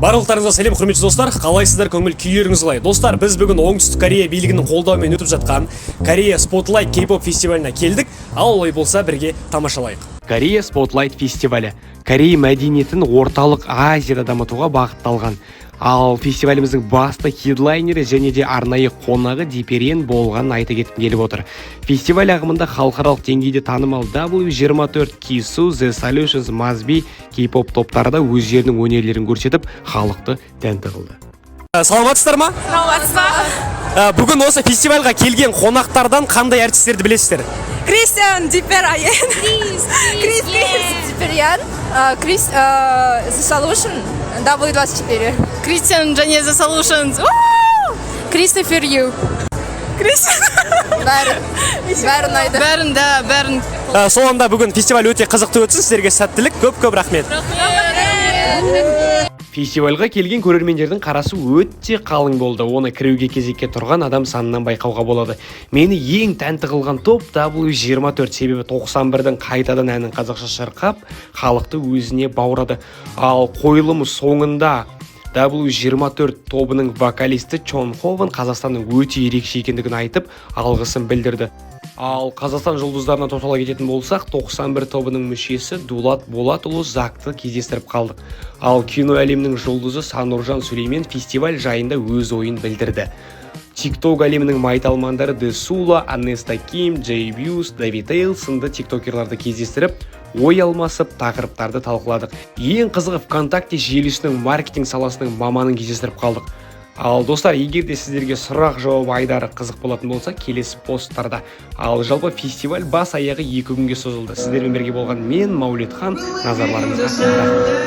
Барлықтарыңызға сәлем, құрметті достар. Қалайсыздар, көңіл күйлеріңіз қалай? Достар, біз бүгін Оңтүстік Корея билігінің қолдауымен өтіп жатқан Корея Spotlight K-pop фестиваліне келдік. Ал олай болса бірге тамашалайық. Корея Spotlight фестивалі Корея мәдениетін орталық Азияда дамытуға бағытталған. Ал фестиваліміздің басты хедлайнері және де арнайы қонағы Дипирен болғанын айта кеткім келіп отыр. Фестиваль ағымында халықаралық деңгейде танымал W24, Kisu, The Solutions, Must-Be K-pop топтары да өздерінің өнерлерін көрсетіп, халықты тәнті қылды. Саламатсыздар ма? Саламатсыздар. Бүгін осы фестивальға келген қонақтардан қандай артистерді білесіздер? Кристиан Диперайен. Крис Диперайен. Крис The Solution. W24. Кристиан және The Solutions. Кристофер Ю. Бәрін айды. Бәрін. Соңында бүгін фестиваль өте қызықты өтсін. Сіздерге сәттілік, көп рахмет. Фестивальға келген көрермендердің қарасы өте қалың болды. Оны кіруге кезекке тұрған адам санынан байқауға болады. Мені ең тәнті қылған топ W24, себебі 91-дің қайтадан әнін қазақша шырқап, халықты өзіне баурады. Ал қойылым соңында W24 тобының вокалисті Чон Хован Қазақстанның өте ерекше екендігін айтып, алғысын білдірді. Ал Қазақстан жұлдыздарына тоқтала кететін болсақ, 91 тобының мүшесі Дулат Болатұлы Закты кездестіріп қалдық. Ал кино әлемінің жұлдызы Сануржан Сүлеймен фестиваль жайында өз ойын білдірді. TikTok әлемінің майталмандары Десула, Анеста Ким, Джей Бьюс, Дэвид Эйл сынды тиктокерларды кездестіріп, ой алмасып, тақырыптарды талқыладық. Ең қызығы ВКонтакте желісінің маркетинг саласының маманын кездестіріп қалдық. Ал достар, егер де сіздерге сұрақ-жауап айдары қызық болатын болса, келесі посттарда. Ал жалпы фестиваль бас аяғы 2 күнге созылды. Сіздермен бірге болған мен, Маулетхан, назарларыңызға рахмет.